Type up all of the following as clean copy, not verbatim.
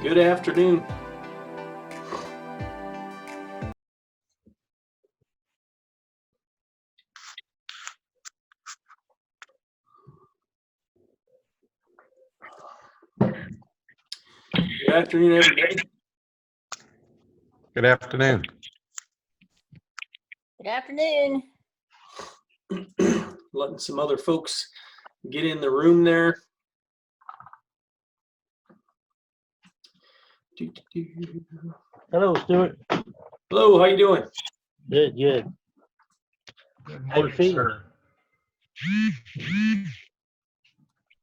Good afternoon. Good afternoon, everybody. Good afternoon. Good afternoon. Letting some other folks get in the room there. Hello, Stuart. Hello, how you doing? Good, good. How you feeling?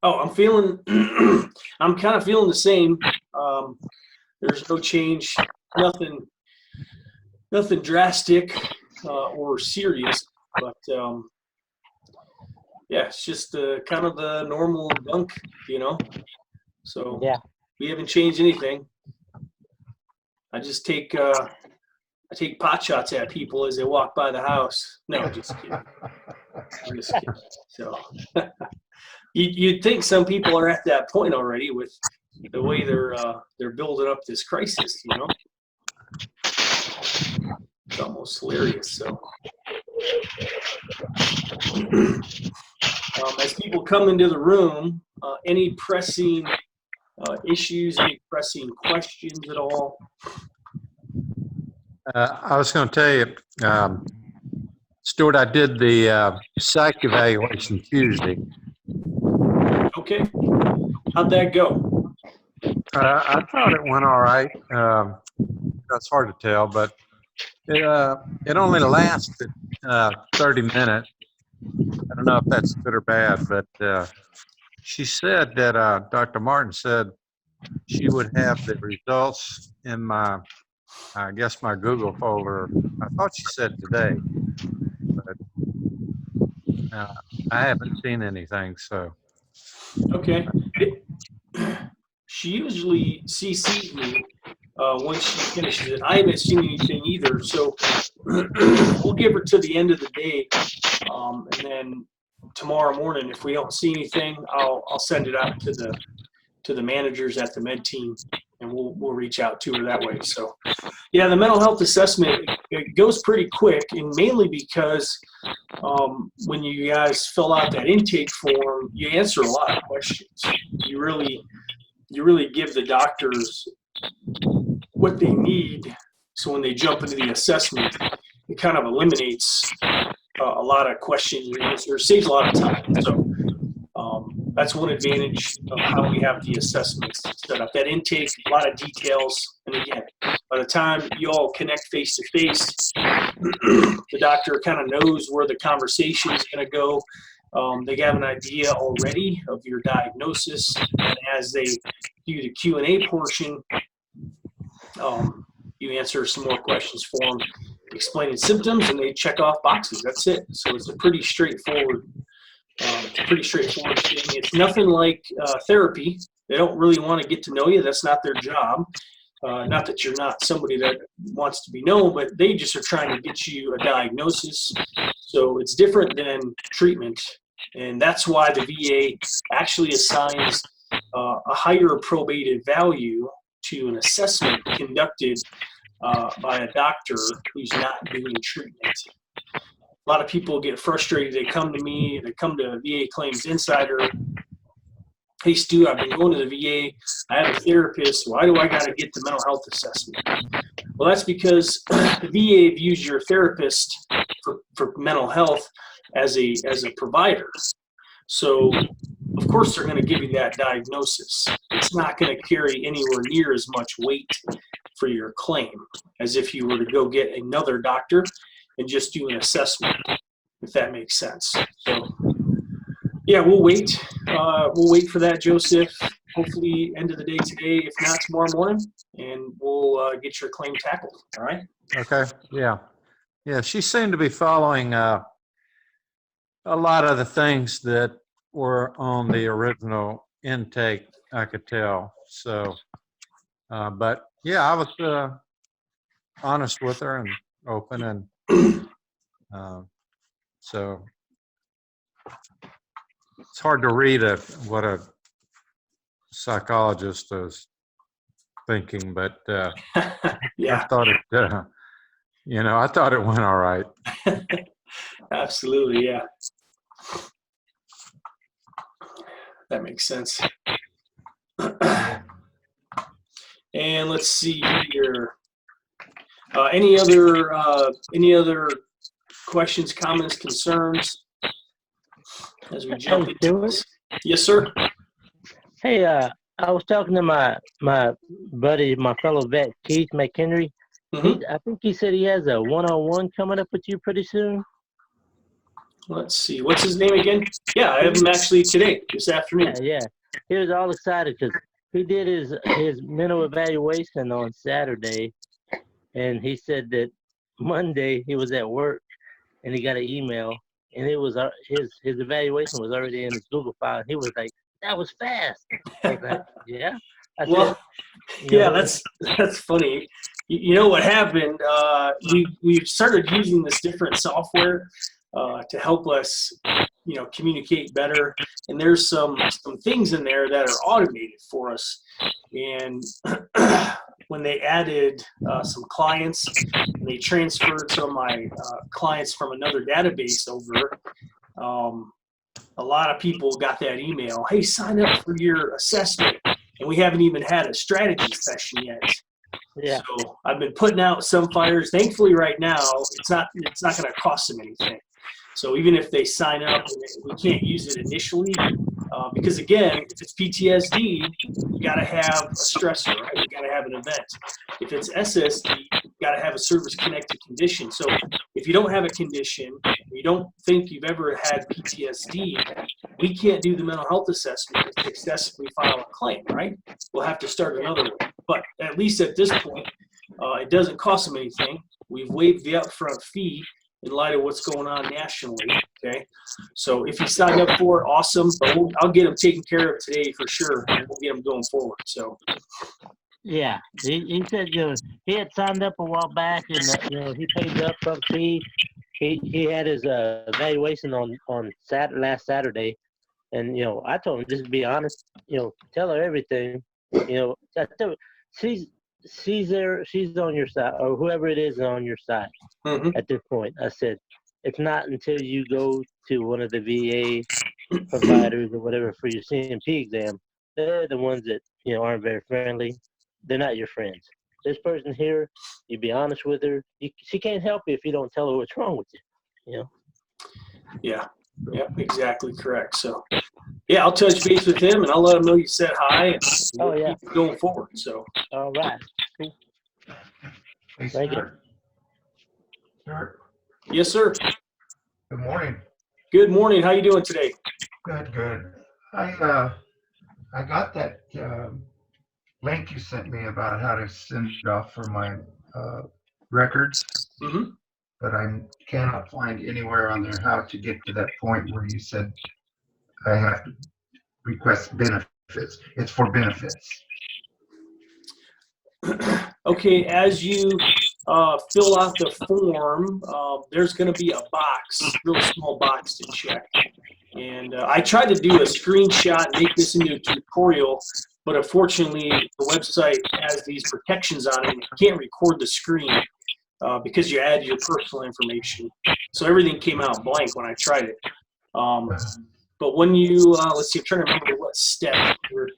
Oh, I'm feeling, I'm kind of feeling the same. There's no change, nothing drastic or serious, but yeah, it's just kind of the normal gunk, you know. So Yeah. we haven't changed anything. I just take pot shots at people as they walk by the house. No, just kidding. I'm just kidding. So you'd think some people are at that point already with the way they're building up this crisis, you know. It's almost hilarious. So as people come into the room, any pressing issues, any pressing questions at all? I was going to tell you, Stuart, I did the psych evaluation Tuesday. Okay. How'd that go? I thought it went all right. That's hard to tell, but it only lasted 30 minutes. I don't know if that's good or bad, but she said that Dr. Martin said she would have the results in my Google folder. I thought she said today, but I haven't seen anything. So Okay. She usually CCs me once she finishes it. I haven't seen anything either, so we'll give her to the end of the day, and then tomorrow morning, if we don't see anything, I'll send it out to the managers at the med team, and we'll reach out to her that way. So yeah, the mental health assessment, it goes pretty quick, and mainly because when you guys fill out that intake form, you answer a lot of questions. You really give the doctors what they need, so when they jump into the assessment, it kind of eliminates a lot of questions you answer, saves a lot of time. So that's one advantage of how we have the assessments set up. That intake, a lot of details, and again, by the time you all connect face to face, the doctor kind of knows where the conversation is going to go. They have an idea already of your diagnosis, and as they do the Q&A portion, you answer some more questions for them, explaining symptoms, and they check off boxes. That's it. So it's a pretty straightforward thing. It's nothing like therapy. They don't really want to get to know you. That's not their job. Not that you're not somebody that wants to be known, but they just are trying to get you a diagnosis. So it's different than treatment. And that's why the VA actually assigns a higher probative value to an assessment conducted by a doctor who's not doing treatment. A lot of people get frustrated. They come to me, they come to VA Claims Insider. Hey, Stu, I've been going to the VA. I have a therapist. Why do I got to get the mental health assessment? Well, that's because the VA views your therapist for mental health as a provider. So, of course, they're going to give you that diagnosis. It's not going to carry anywhere near as much weight for your claim as if you were to go get another doctor and just do an assessment, if that makes sense. So, yeah, we'll wait. We'll wait for that, Joseph. Hopefully, end of the day today, if not tomorrow morning, and we'll get your claim tackled. All right. okay, yeah. She seemed to be following a lot of the things that were on the original intake. I could tell. So, but yeah, I was honest with her and open, and so it's hard to read what a psychologist is thinking, but Yeah, I thought it, I thought it went all right. absolutely. Yeah, that makes sense. And let's see here. Any other questions, comments, concerns as we jump Hey, into Stuart. this? Yes, sir. Hey, I was talking to my buddy, my fellow vet, Keith McHenry. Mhm. I think he said he has a one-on-one coming up with you pretty soon. Let's see. What's his name again? Yeah, I have him actually today, this afternoon. Yeah. He was all excited because he did his mental evaluation on Saturday, and he said that Monday he was at work and he got an email, and it was his evaluation was already in his Google file. And he was like, "That was fast." I was like, "Yeah." I Well, said, yeah, that's funny. You know what happened? We've started using this different software to help us, communicate better. And there's some things in there that are automated for us. And when they added some clients, and they transferred some of my clients from another database over. A lot of people got that email. Hey, sign up for your assessment. And we haven't even had a strategy session yet. Yeah. So I've been putting out some fires. Thankfully, right now it's not going to cost them anything. So even if they sign up, we can't use it initially because again, if it's PTSD, you got to have a stressor, right? You got to have an event. If it's SSD, you got to have a service-connected condition. So if you don't have a condition, you don't think you've ever had PTSD, we can't do the mental health assessment to successfully file a claim, right? We'll have to start another one. But at least at this point, it doesn't cost them anything. We've waived the upfront fee in light of what's going on nationally, okay? So if you signed up for it, awesome, but I'll get them taken care of today for sure, and we'll get them going forward, so. Yeah, he said he had signed up a while back, and he paid the upfront fee. He had his evaluation on last Saturday, and I told him just to be honest, tell her everything. I told, she's there, she's on your side, or whoever it is on your side. Mhm. At this point, I said it's not until you go to one of the VA providers or whatever for your CMP exam, they're the ones that aren't very friendly. They're not your friends. This person here, you be honest with her. She can't help you if you don't tell her what's wrong with you. Yeah, exactly correct. So, yeah, I'll touch base with him, and I'll let him know you said hi, and we'll keep it going forward. So, all right. Cool. Hey, Thank you. Stuart, yes, sir. good morning. Good morning. How you doing today? Good. I got that link you sent me about how to send it off for my records, Mm-hmm. but I cannot find anywhere on there how to get to that point where you said I have to request benefits. It's for benefits. Okay, as you fill out the form, there's going to be a box, real small box to check. And I tried to do a screenshot and make this into a tutorial, but unfortunately the website has these protections on it and you can't record the screen because you add your personal information. So everything came out blank when I tried it. But when you, let's see, I'm trying to remember what step here.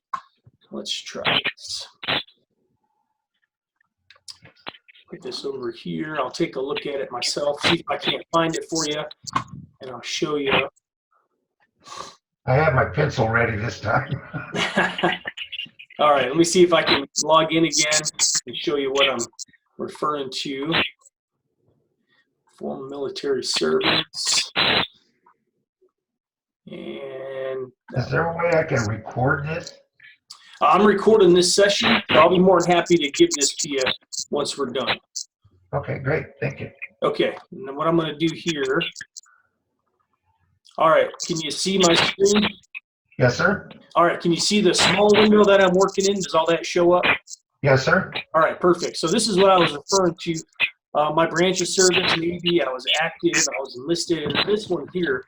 Let's try this. Put this over here. I'll take a look at it myself, see if I can't find it for you, and I'll show you. I have my pencil ready this time. All right, let me see if I can log in again and show you what I'm referring to. Former military service. And Is there a way I can record this? I'm recording this session, so I'll be more than happy to give this to you once we're done. Okay, great. Thank you. Okay, and then what I'm going to do here. All right, can you see my screen? Yes, sir. All right, can you see the small window that I'm working in? Does all that show up? Yes, sir. All right, perfect. So this is what I was referring to. My branch of service, Navy, I was active, I was enlisted, and this one here,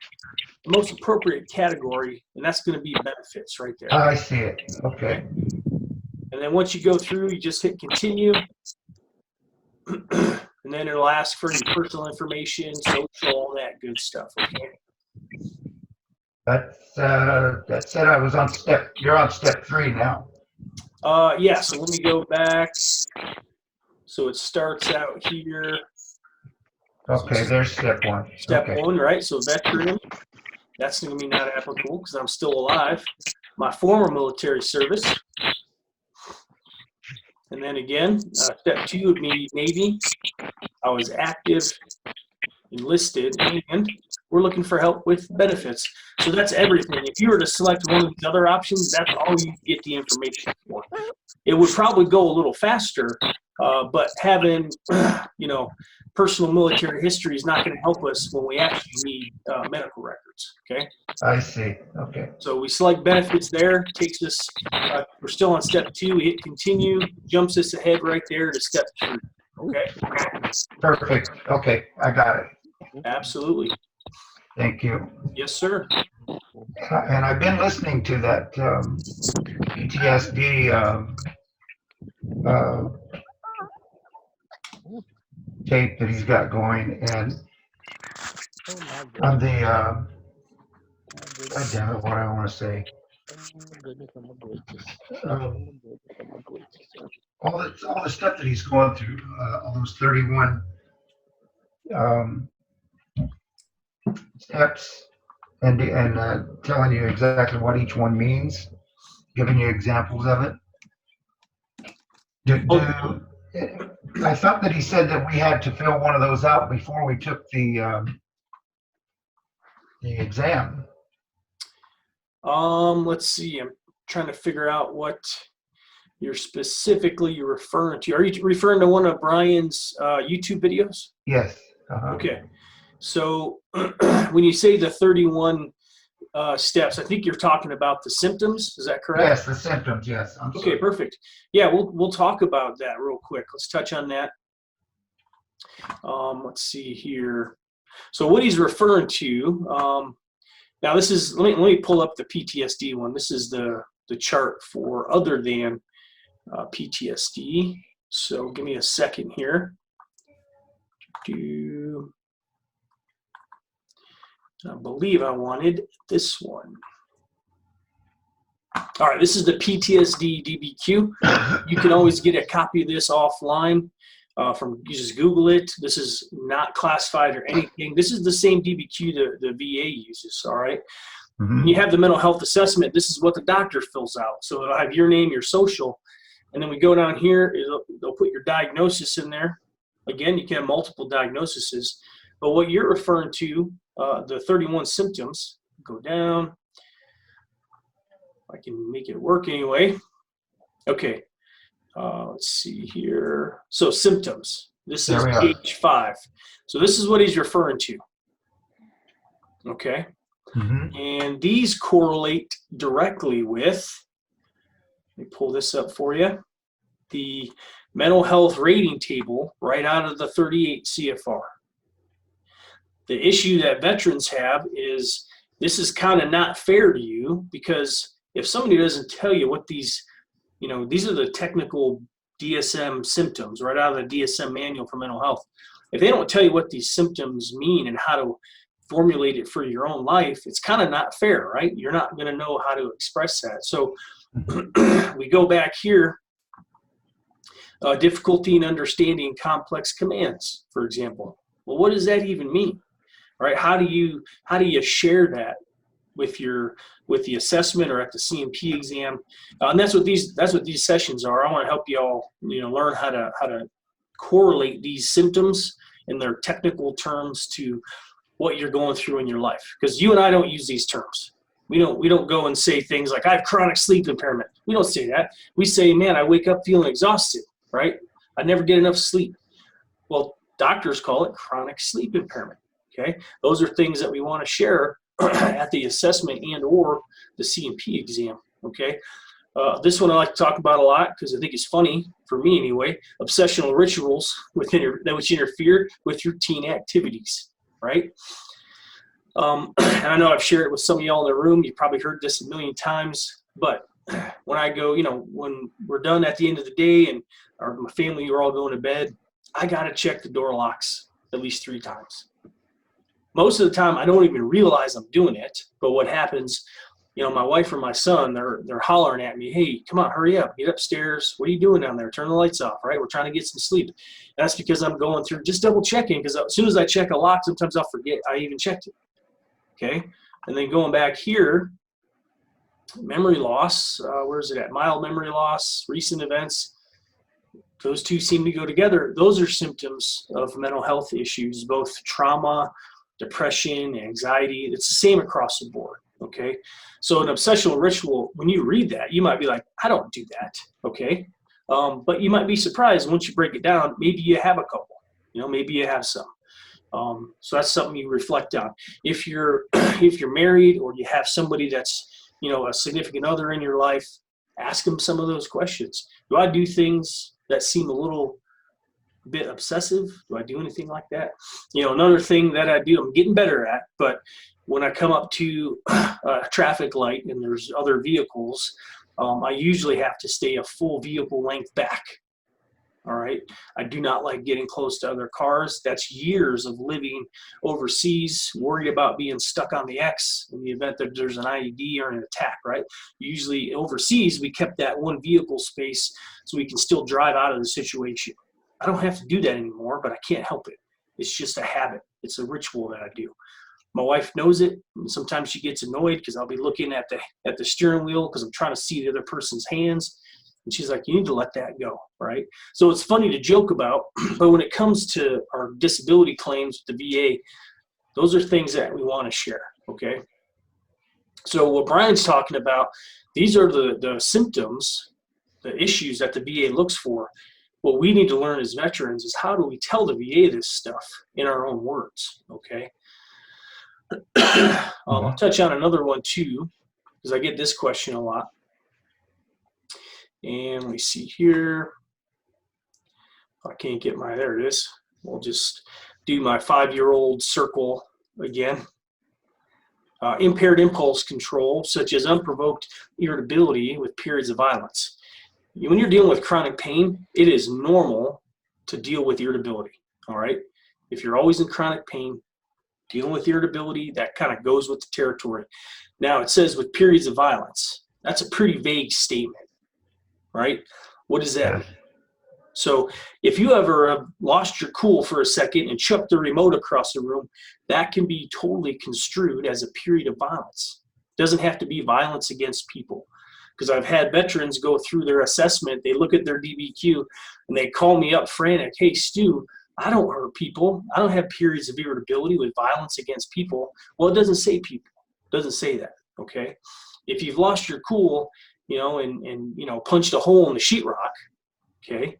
the most appropriate category, and that's going to be benefits right there. I see it. Okay. And then once you go through, you just hit continue. And then it'll ask for your personal information, social, all that good stuff, okay? That said I was on you're on step 3 now. Yeah, so let me go back. So it starts out here. Okay, there's step 1. Step Okay. 1, right? So veteran, that's going to be not applicable because I'm still alive. My former military service. And then again, step 2 would be Navy. I was active, enlisted, and we're looking for help with benefits. So that's everything. If you were to select one of these other options, that's all you get the information for. It would probably go a little faster, but having, personal military history is not going to help us when we actually need medical records, okay? I see. Okay. So we select benefits there, takes us, we're still on step 2, we hit continue, jumps us ahead right there to step 3, okay? Perfect. Okay, I got it. Absolutely. Thank you. Yes, sir. And I've been listening to that PTSD tape that he's got going, and on the God damn it, what I want to say. All the stuff that he's going through, all those 31 steps, and telling you exactly what each one means, giving you examples of it. I thought that he said that we had to fill one of those out before we took the exam. Let's see. I'm trying to figure out what you're specifically referring to. Are you referring to one of Brian's YouTube videos? Yes. Okay. So when you say the 31 steps, I think you're talking about the symptoms. Is that correct? Yes, the symptoms. Yes. I'm Okay, sorry. perfect. Yeah, we'll talk about that real quick. Let's touch on that. Let's see here. So what he's referring to, now this is, let me pull up the PTSD one. This is the chart for other than PTSD. So give me a second here. I believe I wanted this one. All right, this is the PTSD DBQ. You can always get a copy of this offline you just Google it. This is not classified or anything. This is the same DBQ the VA uses, all right? Mm-hmm. When you have the mental health assessment, this is what the doctor fills out. So it'll have your name, your social, and then we go down here, they'll put your diagnosis in there. Again, you can have multiple diagnoses, but what you're referring to, the 31 symptoms, go down. I can make it work anyway. Okay, let's see here. So symptoms, this is page 5. So this is what he's referring to. Okay, and these correlate directly with, let me pull this up for you, the mental health rating table right out of the 38 CFR. The issue that veterans have is this is kind of not fair to you, because if somebody doesn't tell you what these, these are the technical DSM symptoms right out of the DSM manual for mental health. If they don't tell you what these symptoms mean and how to formulate it for your own life, it's kind of not fair, right? You're not going to know how to express that. So we go back here, difficulty in understanding complex commands, for example. Well, what does that even mean? Right? How do you share that with the assessment or at the CMP exam? And that's what these sessions are. I want to help you all, learn how to correlate these symptoms in their technical terms to what you're going through in your life. Because you and I don't use these terms. We don't go and say things like, I have chronic sleep impairment. We don't say that. We say, man, I wake up feeling exhausted, right? I never get enough sleep. Well, doctors call it chronic sleep impairment. Okay, those are things that we want to share at the assessment and or the CMP exam. Okay, this one I like to talk about a lot because I think it's funny, for me anyway, obsessional rituals which interfere with routine activities, right? And I know I've shared it with some of y'all in the room. You've probably heard this a million times, but when I go, when we're done at the end of the day and my family are all going to bed, I got to check the door locks at least 3 times. Most of the time, I don't even realize I'm doing it. But what happens, my wife or my son, they're hollering at me, hey, come on, hurry up, get upstairs. What are you doing down there? Turn the lights off, right? We're trying to get some sleep. That's because I'm going through, just double checking, because as soon as I check a lock, sometimes I'll forget I even checked it. Okay? And then going back here, memory loss, where is it at? Mild memory loss, recent events. Those two seem to go together. Those are symptoms of mental health issues, both trauma, depression, anxiety. It's the same across the board, okay? So an obsessional ritual, when you read that, you might be like, I don't do that, okay? But you might be surprised once you break it down, maybe you have a couple, maybe you have some. So that's something you reflect on. If you're married or you have somebody that's, a significant other in your life, ask them some of those questions. Do I do things that seem a little bit obsessive? Do I do anything like that? Another thing that I do, I'm getting better at, but when I come up to a traffic light and there's other vehicles, I usually have to stay a full vehicle length back. All right. I do not like getting close to other cars. That's years of living overseas, worried about being stuck on the X in the event that there's an IED or an attack, right? Usually overseas, we kept that one vehicle space so we can still drive out of the situation. I don't have to do that anymore, but I can't help it. It's just a habit. It's a ritual that I do. My wife knows it, and sometimes she gets annoyed because I'll be looking at the steering wheel because I'm trying to see the other person's hands. And she's like, you need to let that go, right? So it's funny to joke about, but when it comes to our disability claims with the VA, those are things that we want to share, okay? So what Brian's talking about, these are the symptoms, the issues that the VA looks for. What we need to learn as veterans is how do we tell the VA this stuff in our own words, okay? I'll touch on another one too, because I get this question a lot. And let me see here. I can't get there it is. We'll just do my 5-year-old circle again. Impaired impulse control, such as unprovoked irritability with periods of violence. When you're dealing with chronic pain, it is normal to deal with irritability, all right? If you're always in chronic pain, dealing with irritability, that kind of goes with the territory. Now, it says with periods of violence. That's a pretty vague statement. Right? What does that mean? So if you ever lost your cool for a second and chucked the remote across the room, that can be totally construed as a period of violence. It doesn't have to be violence against people. Because I've had veterans go through their assessment, they look at their DBQ, and they call me up frantic, hey, Stu, I don't hurt people. I don't have periods of irritability with violence against people. Well, it doesn't say people. It doesn't say that, okay? If you've lost your cool, and punched a hole in the sheetrock, okay,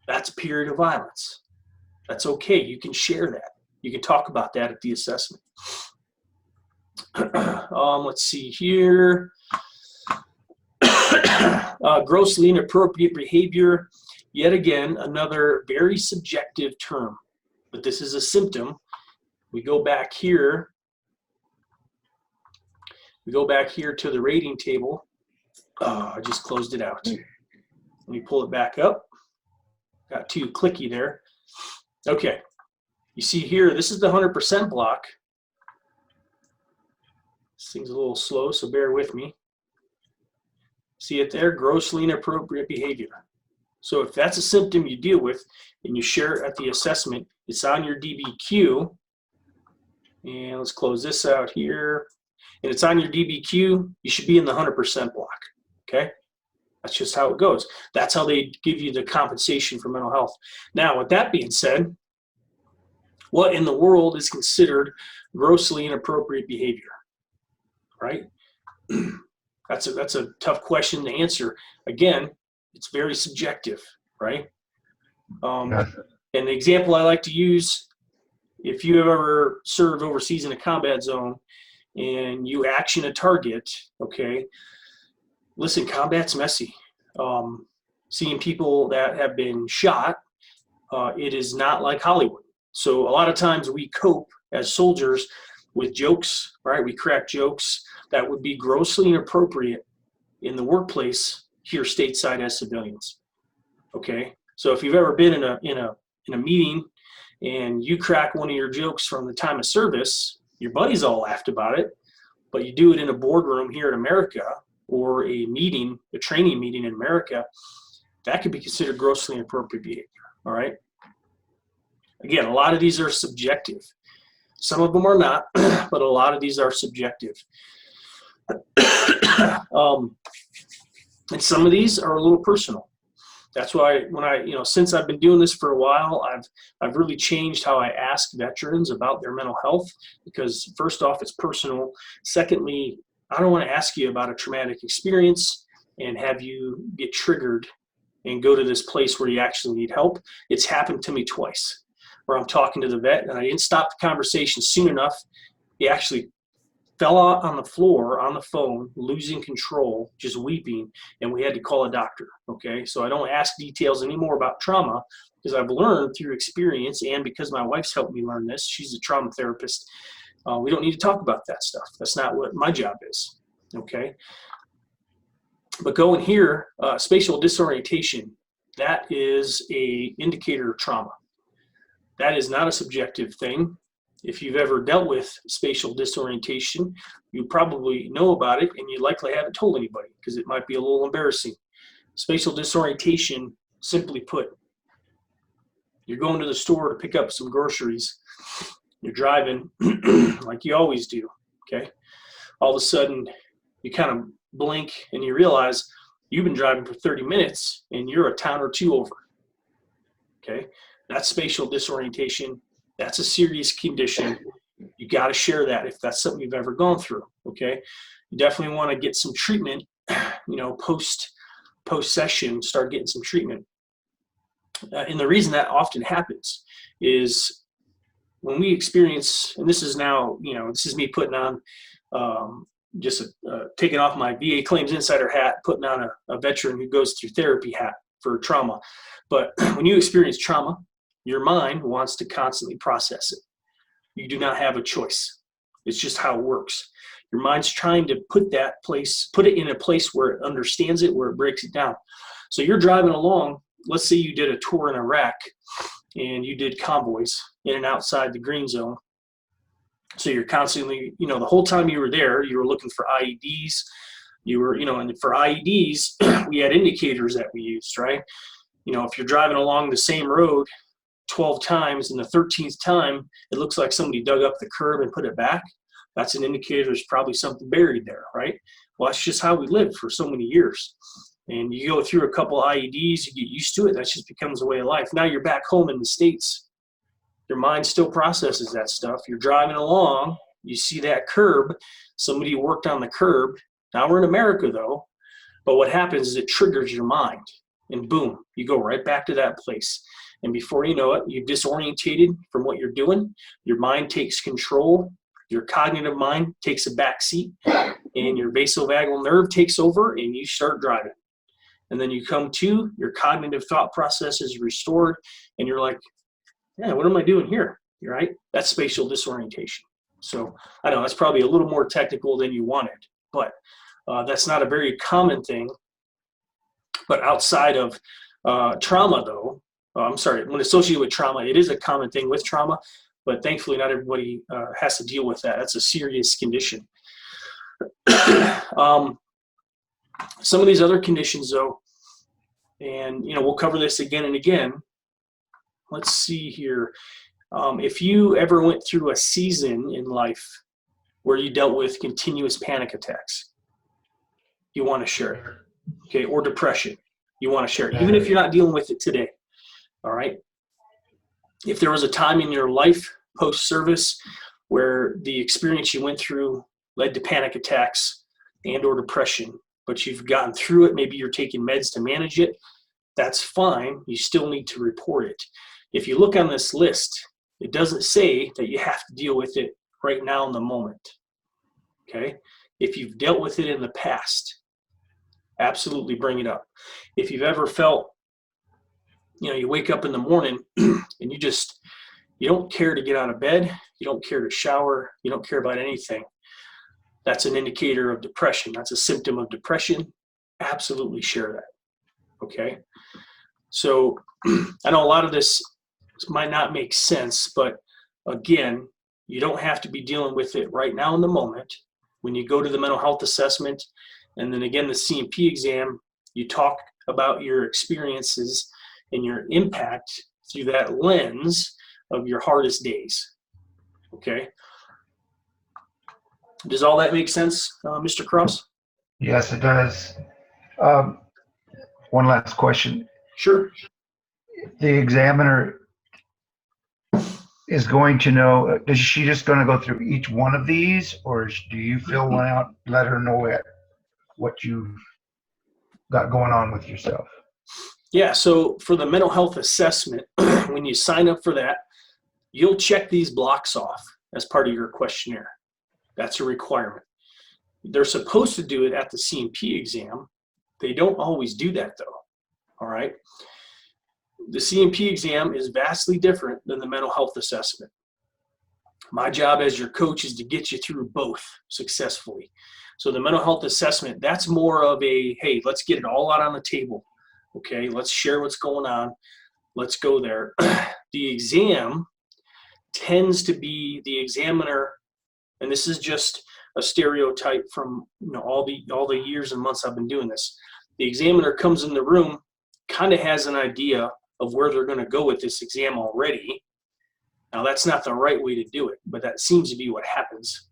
that's a period of violence. That's okay. You can share that. You can talk about that at the assessment. Let's see here. Grossly inappropriate behavior. Yet again, another very subjective term, but this is a symptom. We go back here. We go back here to the rating table. I just closed it out. Let me pull it back up. Got too clicky there. Okay. You see here, this is the 100% block. This thing's a little slow, so bear with me. See it there? Grossly inappropriate behavior. So if that's a symptom you deal with and you share it at the assessment, it's on your DBQ. And let's close this out here. And it's on your DBQ, you should be in the 100% block. Okay, that's just how it goes. That's how they give you the compensation for mental health. Now, with that being said, what in the world is considered grossly inappropriate behavior? Right? That's a tough question to answer. Again, it's very subjective, right? And the example I like to use, if you have ever served overseas in a combat zone and you action a target, okay, listen, combat's messy. Seeing people that have been shot, it is not like Hollywood. So a lot of times we cope as soldiers with jokes, right? We crack jokes that would be grossly inappropriate in the workplace here stateside as civilians. Okay, so if you've ever been in a meeting and you crack one of your jokes from the time of service, your buddies all laughed about it, but you do it in a boardroom here in America or a meeting, a training meeting in America, that could be considered grossly inappropriate behavior. All right. Again, a lot of these are subjective. Some of them are not, but a lot of these are subjective. And some of these are a little personal. That's why since I've been doing this for a while, I've really changed how I ask veterans about their mental health, because first off, it's personal. Secondly, I don't want to ask you about a traumatic experience and have you get triggered and go to this place where you actually need help. It's happened to me twice, where I'm talking to the vet and I didn't stop the conversation soon enough. He actually fell out on the floor on the phone, losing control, just weeping, and we had to call a doctor. Okay, so I don't ask details anymore about trauma, because I've learned through experience, and because my wife's helped me learn this. She's a trauma therapist. We don't need to talk about that stuff. That's not what my job is. Okay, but going here, spatial disorientation, that is a indicator of trauma. That is not a subjective thing. If you've ever dealt with spatial disorientation, you probably know about it, and you likely haven't told anybody because it might be a little embarrassing. Spatial disorientation, simply put, you're going to the store to pick up some groceries. You're driving like you always do, okay? All of a sudden, you kind of blink and you realize you've been driving for 30 minutes and you're a town or two over, okay? That's spatial disorientation. That's a serious condition. You got to share that if that's something you've ever gone through, okay? You definitely want to get some treatment, post session, start getting some treatment. And the reason that often happens is when we experience, and this is now, this is me putting on taking off my VA Claims Insider hat, putting on a veteran who goes through therapy hat for trauma. But when you experience trauma, your mind wants to constantly process it. You do not have a choice. It's just how it works. Your mind's trying to put it in a place where it understands it, where it breaks it down. So you're driving along. Let's say you did a tour in Iraq and you did convoys in and outside the green zone. So you're constantly, the whole time you were there, you were looking for IEDs. You were, and for IEDs, we had indicators that we used, right? If you're driving along the same road 12 times and the 13th time it looks like somebody dug up the curb and put it back, that's an indicator there's probably something buried there, right? Well, that's just how we lived for so many years. And you go through a couple IEDs, you get used to it, that just becomes a way of life. Now you're back home in the States. Your mind still processes that stuff. You're driving along, you see that curb, somebody worked on the curb. Now we're in America though, but what happens is it triggers your mind, and boom, you go right back to that place. And before you know it, you're disorientated from what you're doing. Your mind takes control. Your cognitive mind takes a back seat, and your vasovagal nerve takes over, and you start driving. And then you come to, your cognitive thought process is restored, and you're like, yeah, what am I doing here? Right? That's spatial disorientation. So I know that's probably a little more technical than you wanted, but that's not a very common thing. But outside of trauma, though, when associated with trauma, it is a common thing with trauma, but thankfully not everybody has to deal with that. That's a serious condition. Some of these other conditions, though, and we'll cover this again and again. Let's see here. If you ever went through a season in life where you dealt with continuous panic attacks, you want to share it, okay? Or depression, you want to share it, even if you're not dealing with it today. All right. If there was a time in your life post-service where the experience you went through led to panic attacks and or depression, but you've gotten through it, maybe you're taking meds to manage it, that's fine. You still need to report it. If you look on this list, it doesn't say that you have to deal with it right now in the moment. Okay. If you've dealt with it in the past, absolutely bring it up. If you've ever felt, you wake up in the morning and you don't care to get out of bed, you don't care to shower, you don't care about anything, that's an indicator of depression. That's a symptom of depression. absolutely share that. Okay. So I know a lot of this might not make sense, but again, you don't have to be dealing with it right now in the moment. When you go to the mental health assessment and then again the C&P exam, you talk about your experiences and your impact through that lens of your hardest days. Okay. Does all that make sense, Mr. Cross? Yes, it does. One last question. Sure. The examiner is going to know, is she just going to go through each one of these, or do you fill one out, let her know what you've got going on with yourself? Yeah, so for the mental health assessment, when you sign up for that, you'll check these blocks off as part of your questionnaire. That's a requirement. They're supposed to do it at the C&P exam. They don't always do that though, all right? The C&P exam is vastly different than the mental health assessment. My job as your coach is to get you through both successfully. So the mental health assessment, that's more of a, hey, let's get it all out on the table. Okay, let's share what's going on. Let's go there. The exam tends to be the examiner, and this is just a stereotype from all the years and months I've been doing this. The examiner comes in the room, kind of has an idea of where they're going to go with this exam already. Now that's not the right way to do it, but that seems to be what happens.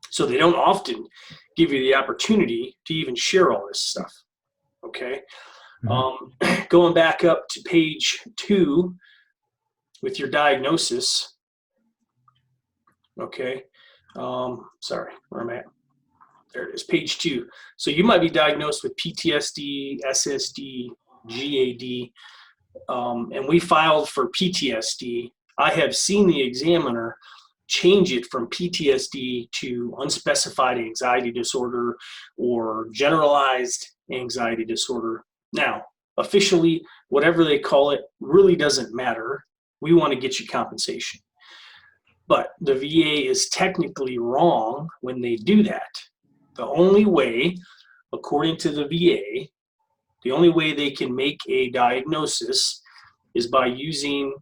So they don't often give you the opportunity to even share all this stuff. Okay. Going back up to page 2 with your diagnosis. Okay. Sorry, where am I at? There it is, page 2. So you might be diagnosed with PTSD, SSD, GAD, and we filed for PTSD. I have seen the examiner change it from PTSD to unspecified anxiety disorder or generalized anxiety disorder. Now, officially, whatever they call it really doesn't matter. We want to get you compensation. But the VA is technically wrong when they do that. The only way, according to the VA, the only way they can make a diagnosis is by using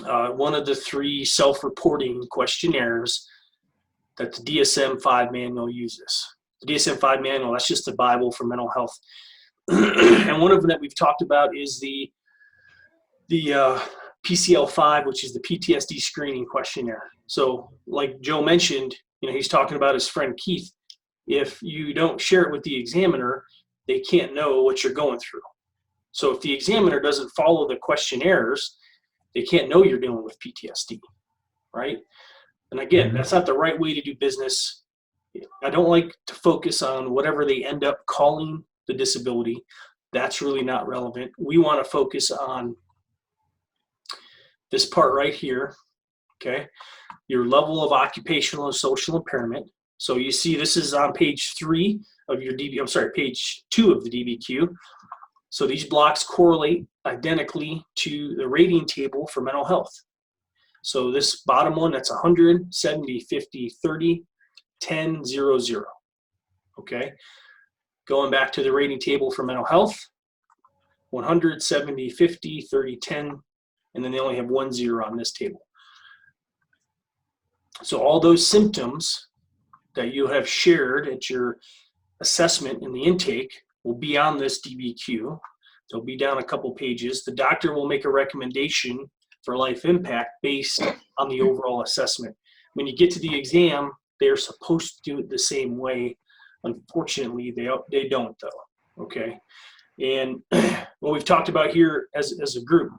one of the 3 self-reporting questionnaires that the DSM-5 manual uses. The DSM-5 manual, that's just the Bible for mental health. And one of them that we've talked about is the PCL-5, which is the PTSD screening questionnaire. So like Joe mentioned, he's talking about his friend Keith. If you don't share it with the examiner, they can't know what you're going through. So if the examiner doesn't follow the questionnaires, they can't know you're dealing with PTSD, right? And again, that's not the right way to do business. I don't like to focus on whatever they end up calling the disability. That's really not relevant. We want to focus on this part right here, okay? Your level of occupational and social impairment. So you see this is on page 3 of your page 2 of the DBQ. So these blocks correlate identically to the rating table for mental health. So this bottom one, that's 100, 70, 50, 30, 10, 0, 0. Okay. Going back to the rating table for mental health, 100, 70, 50, 30, 10, and then they only have 1 0 on this table. So all those symptoms that you have shared at your assessment in the intake will be on this DBQ. They'll be down a couple pages. The doctor will make a recommendation for life impact based on the overall assessment. When you get to the exam, they're supposed to do it the same way. Unfortunately, they don't though, okay? And what we've talked about here as a group,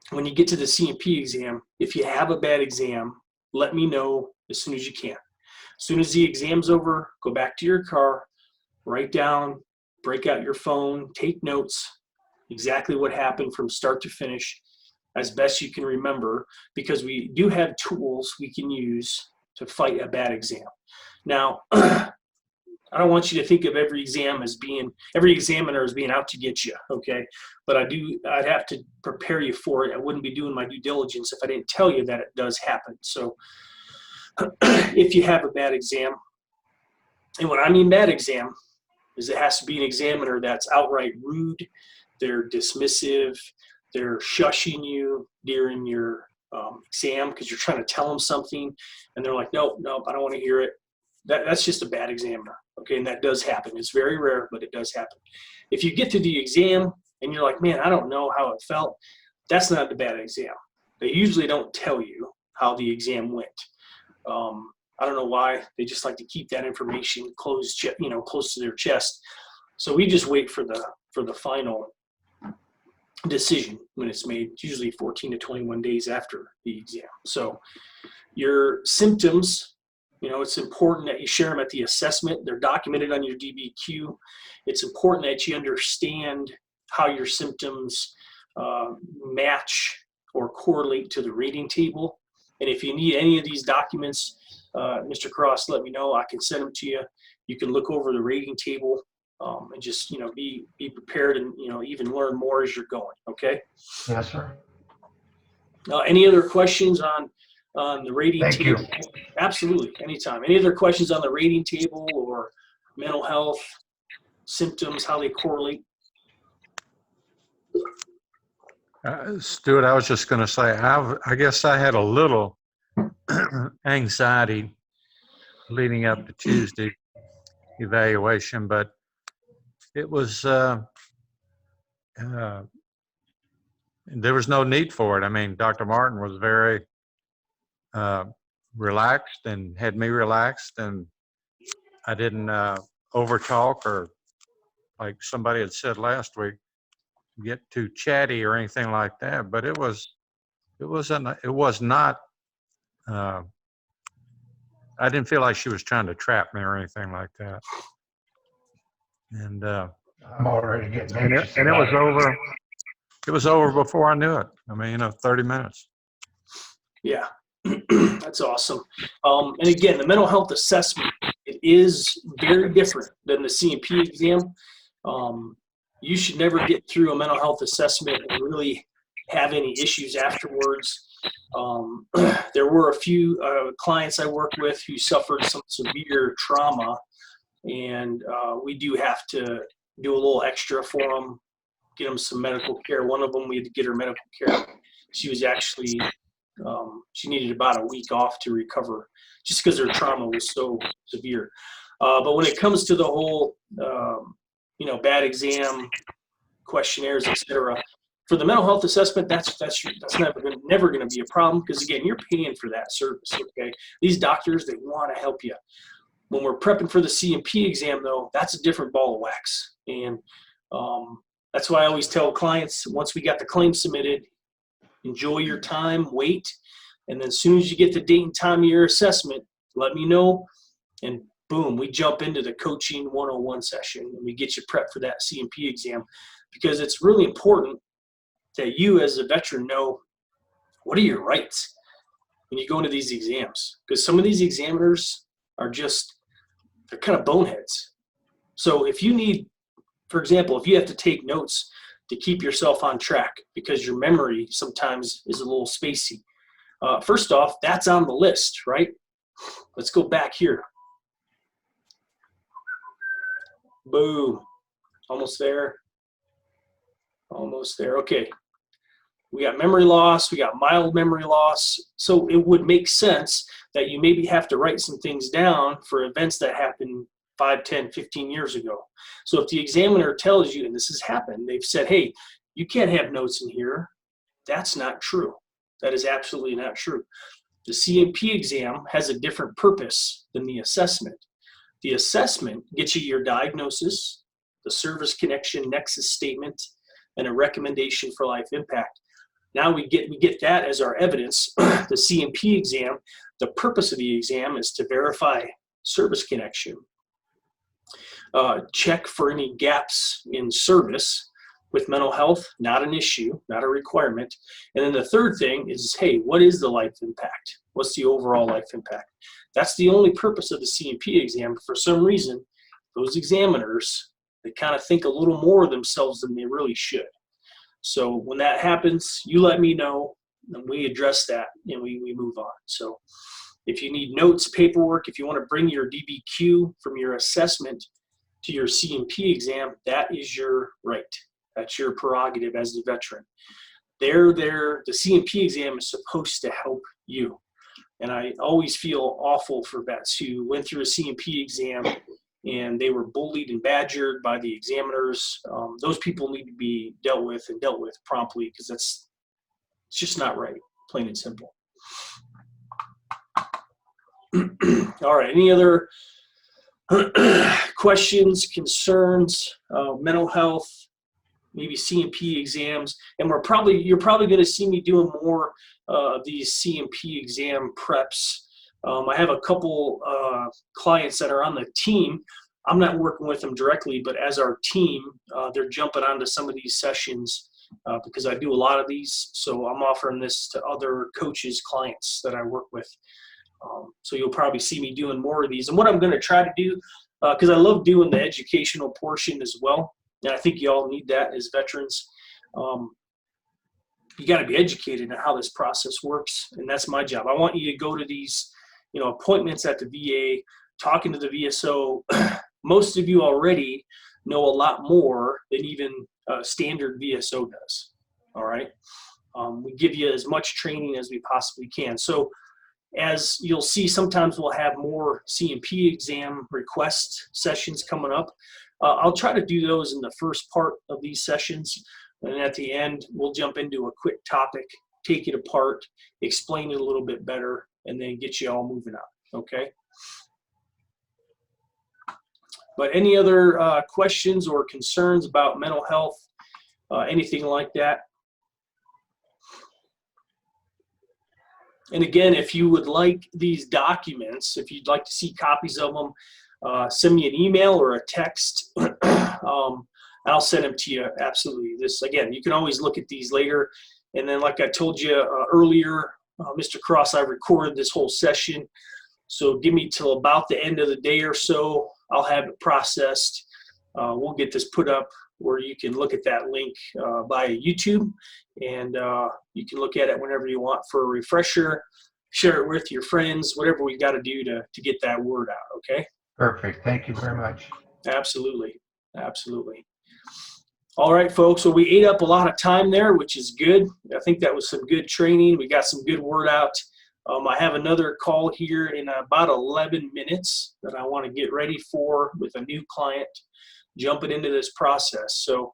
when you get to the C&P exam, if you have a bad exam, let me know as soon as you can. As soon as the exam's over, go back to your car, write down, break out your phone, take notes, exactly what happened from start to finish as best you can remember, because we do have tools we can use to fight a bad exam. Now, I don't want you to think of every examiner as being out to get you, okay? But I'd have to prepare you for it. I wouldn't be doing my due diligence if I didn't tell you that it does happen. So if you have a bad exam, and when I mean bad exam, is it has to be an examiner that's outright rude, they're dismissive, they're shushing you during your exam because you're trying to tell them something, and they're like, nope, I don't want to hear it. That's just a bad examiner, okay? And that does happen. It's very rare, but it does happen. If you get to the exam and you're like, man, I don't know how it felt, that's not a bad exam. They usually don't tell you how the exam went. I don't know why. They just like to keep that information close to their chest. So we just wait for the final decision when it's made. It's usually 14 to 21 days after the exam. So your symptoms, it's important that you share them at the assessment. They're documented on your DBQ. It's important that you understand how your symptoms match or correlate to the rating table. And if you need any of these documents, Mr. Cross, let me know. I can send them to you. You can look over the rating table and just, be prepared and, even learn more as you're going. Okay. Yes, sir. Any other questions on the rating Thank table? you. Absolutely. Anytime. Any other questions on the rating table or mental health symptoms, how they correlate? Stuart, I was just going to say, I guess I had a little anxiety leading up to Tuesday evaluation, but it was, there was no need for it. I mean, Dr. Martin was very relaxed and had me relaxed, and I didn't overtalk or, like somebody had said last week, get too chatty or anything like that. But it was not. I didn't feel like she was trying to trap me or anything like that. And I'm already getting and anxious. it was over. It was over before I knew it. I mean, 30 minutes. Yeah, that's awesome. And again, the mental health assessment, it is very different than the C&P exam. You should never get through a mental health assessment and really have any issues afterwards. There were a few clients I worked with who suffered some severe trauma, and we do have to do a little extra for them, get them some medical care. One of them, we had to get her medical care. She was actually, she needed about a week off to recover just because her trauma was so severe. But when it comes to the whole, bad exam, questionnaires, etc., for the mental health assessment, that's never going to be a problem because, again, you're paying for that service, okay? These doctors, they want to help you. When we're prepping for the C&P exam, though, that's a different ball of wax. And that's why I always tell clients, once we got the claim submitted, enjoy your time, wait, and then as soon as you get the date and time of your assessment, let me know, and boom, we jump into the coaching 101 session, and we get you prepped for that C&P exam, because it's really important that you as a veteran know what are your rights when you go into these exams, because some of these examiners are they're kind of boneheads. So if you need, for example, if you have to take notes to keep yourself on track because your memory sometimes is a little spacey, first off, that's on the list, right? Let's go back here. Boom. Almost there. Almost there. Okay. We got memory loss. We got mild memory loss. So it would make sense that you maybe have to write some things down for events that happened 5, 10, 15 years ago. So if the examiner tells you, and this has happened, they've said, hey, you can't have notes in here. That's not true. That is absolutely not true. The C&P exam has a different purpose than the assessment. The assessment gets you your diagnosis, the service connection nexus statement, and a recommendation for life impact. Now we get that as our evidence. The C&P exam, the purpose of the exam is to verify service connection, check for any gaps in service with mental health, not an issue, not a requirement. And then the third thing is, hey, what is the life impact? What's the overall life impact? That's the only purpose of the C&P exam. For some reason, those examiners, they kind of think a little more of themselves than they really should. So when that happens, you let me know, and we address that, and we move on. So if you need notes, paperwork, if you want to bring your DBQ from your assessment, to your CMP exam, that is your right. That's your prerogative as the veteran. They're there. The CMP exam is supposed to help you. And I always feel awful for vets who went through a CMP exam and they were bullied and badgered by the examiners. Those people need to be dealt with promptly, because it's just not right, plain and simple. All right, any other questions, concerns, mental health, maybe CMP exams? And you're probably going to see me doing more of these CMP exam preps. I have a couple clients that are on the team. I'm not working with them directly, but as our team, they're jumping onto some of these sessions because I do a lot of these. So I'm offering this to other coaches, clients that I work with. So you'll probably see me doing more of these. And what I'm going to try to do, because I love doing the educational portion as well, and I think you all need that as veterans. You got to be educated on how this process works, and that's my job. I want you to go to these, appointments at the VA, talking to the VSO. Most of you already know a lot more than even standard VSO does. All right, we give you as much training as we possibly can. So, as you'll see, sometimes we'll have more CMP exam request sessions coming up. I'll try to do those in the first part of these sessions. And at the end, we'll jump into a quick topic, take it apart, explain it a little bit better, and then get you all moving on, okay? But any other questions or concerns about mental health, anything like that? And again, if you would like these documents, if you'd like to see copies of them, send me an email or a text. I'll send them to you, absolutely. Again, you can always look at these later. And then like I told you earlier, Mr. Cross, I recorded this whole session. So give me till about the end of the day or so. I'll have it processed. We'll get this put up where you can look at that link via YouTube, and you can look at it whenever you want for a refresher, share it with your friends, whatever we got to do to get that word out, okay? Perfect. Thank you very much. Absolutely. Absolutely. All right, folks. So we ate up a lot of time there, which is good. I think that was some good training. We got some good word out. I have another call here in about 11 minutes that I want to get ready for with a new client jumping into this process. So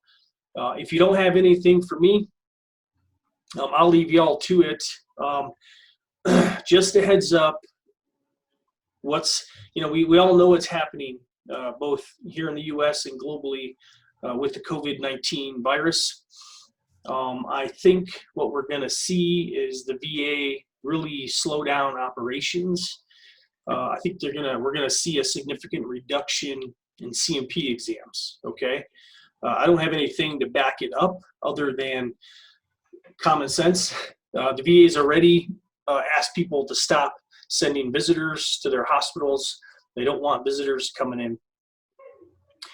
if you don't have anything for me, I'll leave y'all to it. Just a heads up, we all know what's happening both here in the U.S. and globally with the COVID-19 virus. I think what we're going to see is the VA really slow down operations. I think we're going to see a significant reduction in CMP exams. Okay, I don't have anything to back it up other than common sense. The VA has already asked people to stop sending visitors to their hospitals. They don't want visitors coming in.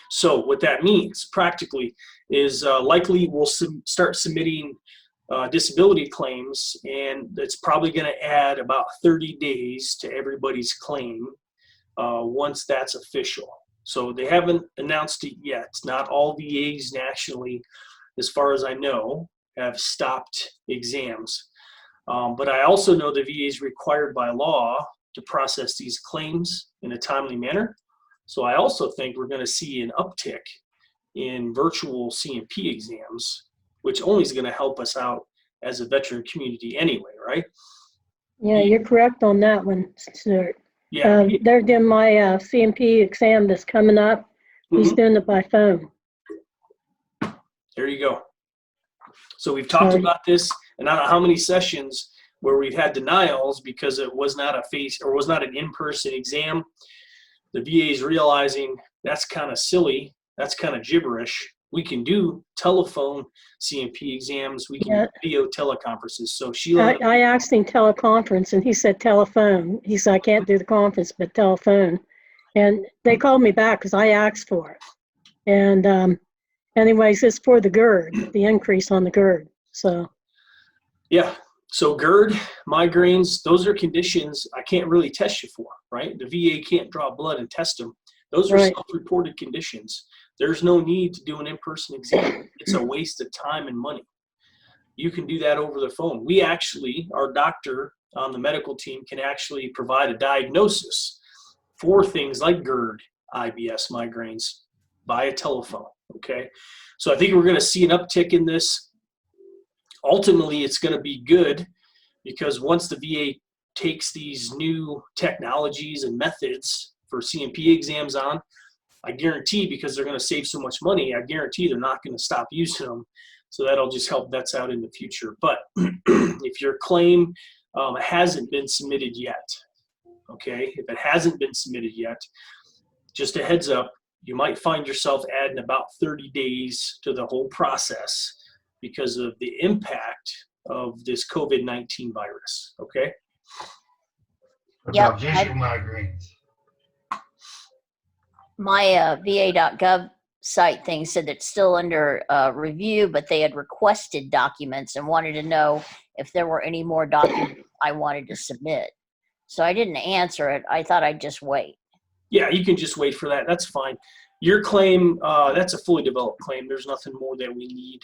So what that means practically is likely we'll start submitting disability claims, and it's probably going to add about 30 days to everybody's claim once that's official. So they haven't announced it yet. Not all VAs nationally, as far as I know, have stopped exams. But I also know the VA is required by law to process these claims in a timely manner. So I also think we're going to see an uptick in virtual CMP exams, which only is going to help us out as a veteran community anyway, right? Yeah, you're correct on that one, Stuart. Yeah. They're doing my CMP exam that's coming up. He's doing it by phone. There you go. So we've talked about this, and I don't know how many sessions where we've had denials because it was not an in-person exam. The VA is realizing that's kind of silly. That's kind of gibberish. We can do telephone CMP exams. We can do video teleconferences. So Sheila, I asked him teleconference, and he said telephone. He said, I can't do the conference, but telephone. And they called me back because I asked for it. And anyways, it's for the GERD, the increase on the GERD. So yeah. So GERD, migraines, those are conditions I can't really test you for, right? The VA can't draw blood and test them. Those are Right. self-reported conditions. There's no need to do an in-person exam. It's a waste of time and money. You can do that over the phone. We actually, our doctor on the medical team can actually provide a diagnosis for things like GERD, IBS, migraines via telephone, okay? So I think we're gonna see an uptick in this. Ultimately, it's gonna be good because once the VA takes these new technologies and methods for CMP exams on, I guarantee, because they're gonna save so much money, I guarantee they're not gonna stop using them. So that'll just help vets out in the future. But if your claim hasn't been submitted yet, okay, if it hasn't been submitted yet, just a heads up, you might find yourself adding about 30 days to the whole process because of the impact of this COVID-19 virus, okay? What Yep, about visual migraines? My VA.gov site thing said it's still under review, but they had requested documents and wanted to know if there were any more documents I wanted to submit. So I didn't answer it. I thought I'd just wait. Yeah, you can just wait for that. That's fine. Your claim, that's a fully developed claim. There's nothing more that we need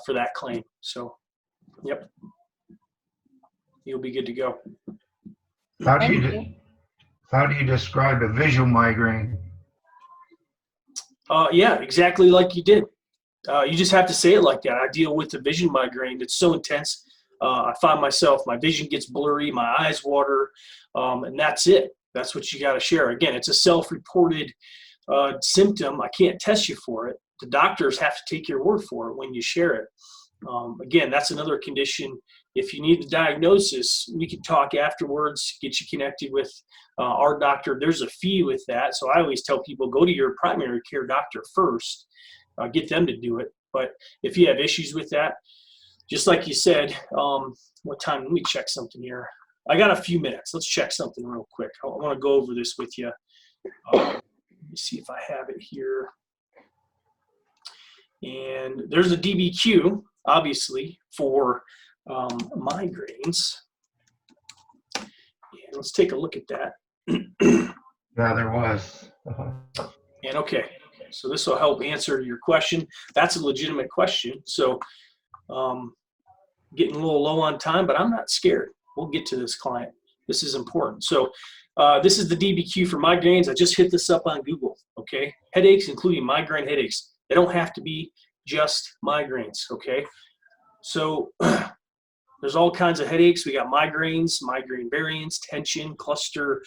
for that claim. So, yep. You'll be good to go. How do Thank you, you. how do you describe a visual migraine? Yeah, exactly like you did. You just have to say it like that. I deal with the vision migraine. It's so intense. I find myself, my vision gets blurry, my eyes water, and that's it. That's what you got to share. Again, it's a self-reported symptom. I can't test you for it. The doctors have to take your word for it when you share it. Again, that's another condition. If you need the diagnosis, we can talk afterwards, get you connected with our doctor. There's a fee with that. So I always tell people, go to your primary care doctor first, get them to do it. But if you have issues with that, just like you said, what time? Let me check something here. I got a few minutes. Let's check something real quick. I want to go over this with you. Let me see if I have it here. And there's a DBQ, obviously, for migraines. And let's take a look at that. Yeah, there was. And okay, so this will help answer your question. That's a legitimate question. So getting a little low on time, but I'm not scared. We'll get to this client. This is important. So this is the DBQ for migraines. I just hit this up on Google, okay? Headaches, including migraine headaches. They don't have to be just migraines, okay? So there's all kinds of headaches. We got migraines, migraine variants, tension, cluster,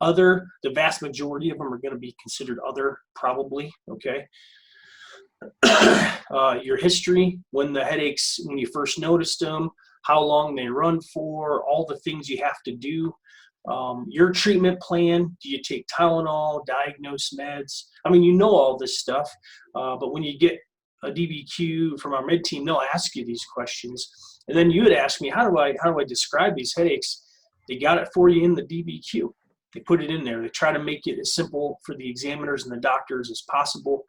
other. The vast majority of them are going to be considered other, probably, okay? Your history, when the headaches, when you first noticed them, how long they run for, all the things you have to do. Your treatment plan, do you take Tylenol, diagnose meds? I mean, you know all this stuff, but when you get a DBQ from our med team, they'll ask you these questions. And then you would ask me, how do I describe these headaches? They got it for you in the DBQ. They put it in there. They try to make it as simple for the examiners and the doctors as possible.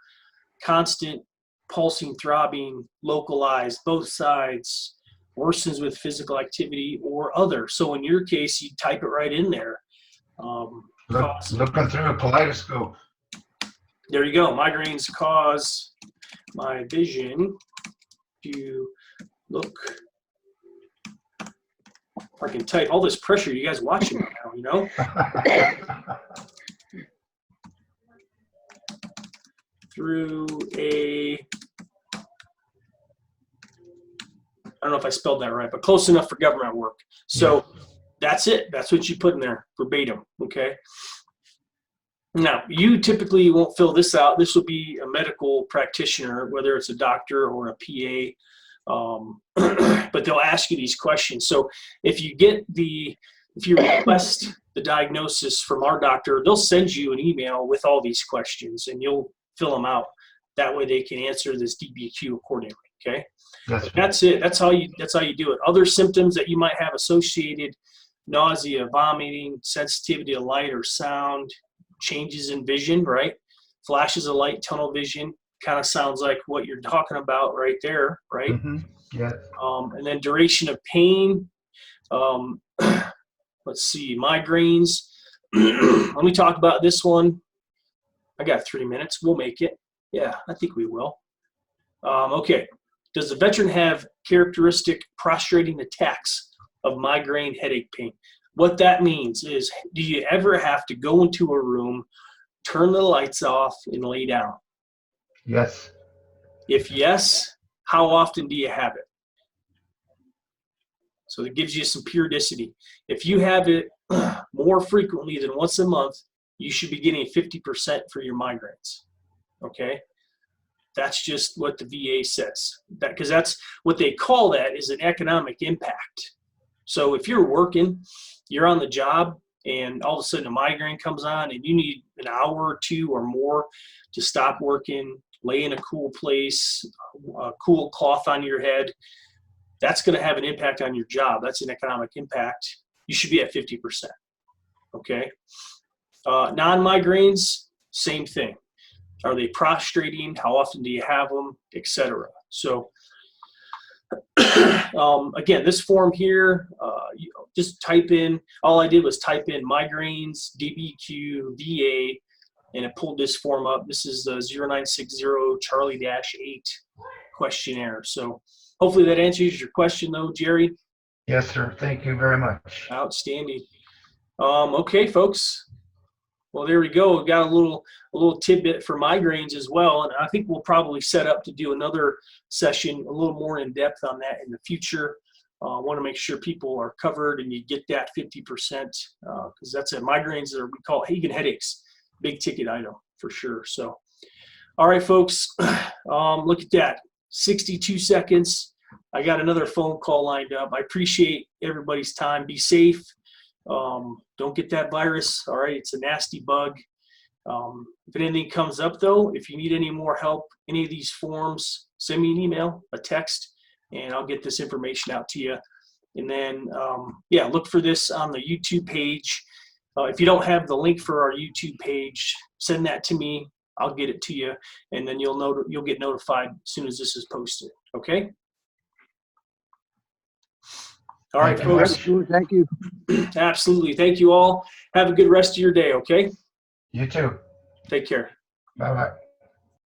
Constant, pulsing, throbbing, localized, both sides, worsens with physical activity or other. So in your case, you type it right in there. Looking through a kaleidoscope. There you go. Migraines cause my vision to look. I can type all this pressure. You guys watching right now, you know? Through a, I don't know if I spelled that right, but close enough for government work. So that's it. That's what you put in there, verbatim, okay? Now, you typically won't fill this out. This will be a medical practitioner, whether it's a doctor or a PA, but they'll ask you these questions. So if you request the diagnosis from our doctor, they'll send you an email with all these questions, and you'll fill them out. That way they can answer this DBQ accordingly, okay? That's it. That's how you do it. Other symptoms that you might have associated: nausea, vomiting, sensitivity to light or sound, changes in vision, right? Flashes of light, tunnel vision, kind of sounds like what you're talking about right there, right? Mm-hmm. Yeah. And then duration of pain. Let's see, migraines. Let me talk about this one. I got 3 minutes. We'll make it. Yeah, I think we will. Okay. Does the veteran have characteristic prostrating attacks of migraine headache pain? What that means is, do you ever have to go into a room, turn the lights off, and lay down? Yes. If yes, how often do you have it? So it gives you some periodicity. If you have it more frequently than once a month, you should be getting 50% for your migraines. Okay? That's just what the VA says. Because that's what they call that, is an economic impact. So if you're working, you're on the job, and all of a sudden a migraine comes on and you need an hour or two or more to stop working, lay in a cool place, a cool cloth on your head, that's going to have an impact on your job. That's an economic impact. You should be at 50%. Okay? Non-migraines, same thing. Are they prostrating? How often do you have them? Etc. So again, this form here, just type in, all I did was type in migraines, DBQ, VA, and it pulled this form up. This is the 0960 Charlie-8 questionnaire. So hopefully that answers your question though, Jerry. Yes, sir. Thank you very much. Outstanding. Okay, folks. Well, there we go. We got a little tidbit for migraines as well, and I think we'll probably set up to do another session a little more in depth on that in the future. I want to make sure people are covered and you get that 50% because that's it. Migraines are, we call it Hagen headaches, big ticket item for sure. So, all right, folks, look at that. 62 seconds. I got another phone call lined up. I appreciate everybody's time. Be safe. Don't get that virus. All right. It's a nasty bug. If anything comes up though, if you need any more help, any of these forms, send me an email, a text, and I'll get this information out to you. And then, yeah, look for this on the YouTube page. If you don't have the link for our YouTube page, send that to me. I'll get it to you, and then you'll get notified as soon as this is posted. Okay. All right, folks. Thank you. Absolutely. Thank you all. Have a good rest of your day. Okay. You too. Take care. Bye-bye.